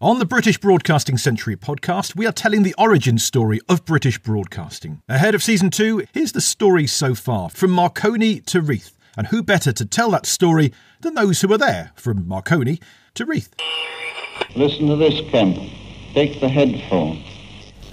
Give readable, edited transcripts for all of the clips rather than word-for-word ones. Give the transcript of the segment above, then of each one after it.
On the British Broadcasting Century podcast, we are telling the origin story of British broadcasting. Ahead of Season 2, here's the story so far, from Marconi to Reith. And who better to tell that story than those who were there, from Marconi to Reith. Listen to this, Kemp. Take the headphone.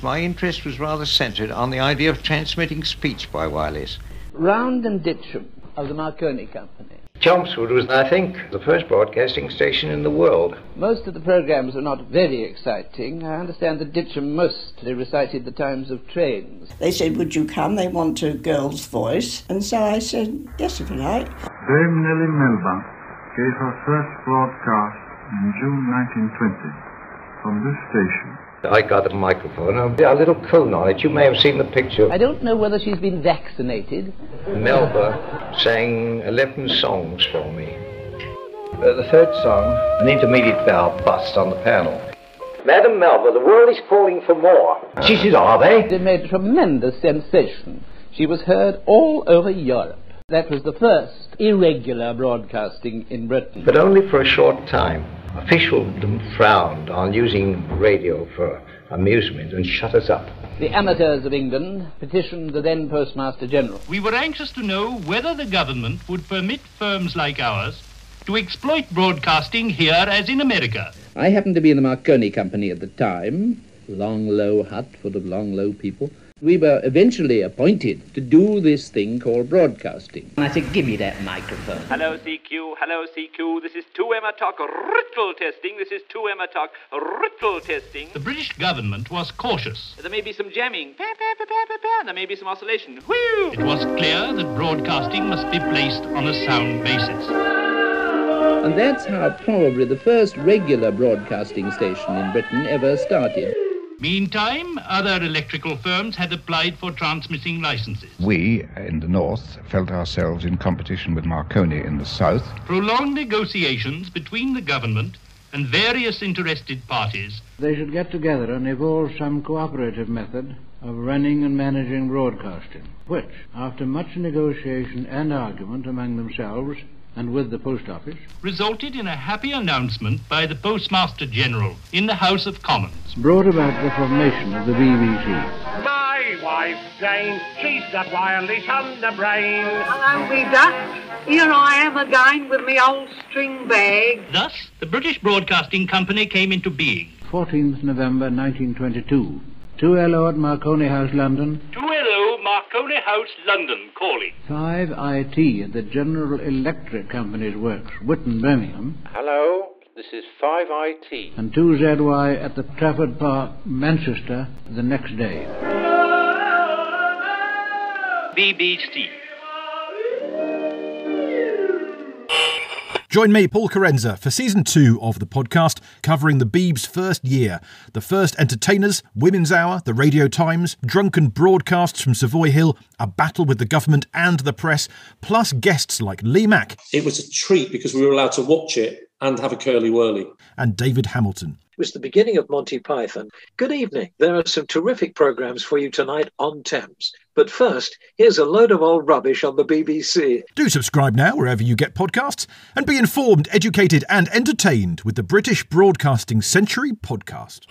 My interest was rather centred on the idea of transmitting speech by wireless. Round and Ditcham of the Marconi Company. Chelmsford was, I think, the first broadcasting station in the world. Most of the programmes were not very exciting. I understand that Ditcham mostly recited the times of trains. They said, would you come? They want a girl's voice. And so I said, yes, if you like. Dame Nellie Melba gave her first broadcast in June 1920 from this station. I got a microphone, a little cone on it. You may have seen the picture. I don't know whether she's been vaccinated. Melba sang 11 songs for me. The third song, an intermediate valve bust on the panel. Madam Melba, the world is calling for more. She said, are they? They made a tremendous sensation. She was heard all over Europe. That was the first irregular broadcasting in Britain. But only for a short time. Officialdom frowned on using radio for amusement and shut us up. The amateurs of England petitioned the then Postmaster General. We were anxious to know whether the government would permit firms like ours to exploit broadcasting here as in America. I happened to be in the Marconi Company at the time, long, low hut full of long, low people. We were eventually appointed to do this thing called broadcasting. And I said, give me that microphone. Hello, CQ, this is 2 Emma Talk, Rittle testing, this is 2 Emma Talk, Rittle testing. The British government was cautious. There may be some jamming, there may be some oscillation, whew! It was clear that broadcasting must be placed on a sound basis. And that's how probably the first regular broadcasting station in Britain ever started. Meantime, other electrical firms had applied for transmitting licenses. We, in the north, felt ourselves in competition with Marconi in the south. Prolonged negotiations between the government and various interested parties. They should get together and evolve some cooperative method of running and managing broadcasting, which, after much negotiation and argument among themselves and with the post office, resulted in a happy announcement by the Postmaster General in the House of Commons. Brought about the formation of the BBC. My wife Jane, she's got wireless on the brain. Hello, me duck. Here I am again with me old string bag. Thus, the British Broadcasting Company came into being. 14th November 1922. 2LO at Marconi House, London. 2LO, Marconi House, London, calling. 5IT at the General Electric Company's works, Whitton, Birmingham. Hello, this is 5IT. And 2ZY at the Trafford Park, Manchester, the next day. BBC. Join me, Paul Carenza, for Season 2 of the podcast, covering the Beeb's first year. The first entertainers, Women's Hour, the Radio Times, drunken broadcasts from Savoy Hill, a battle with the government and the press, plus guests like Mack. It was a treat because we were allowed to watch it and have a curly-whirly. And David Hamilton. It was the beginning of Monty Python. Good evening. There are some terrific programmes for you tonight on Thames. But first, here's a load of old rubbish on the BBC. Do subscribe now wherever you get podcasts and be informed, educated and entertained with the British Broadcasting Century podcast.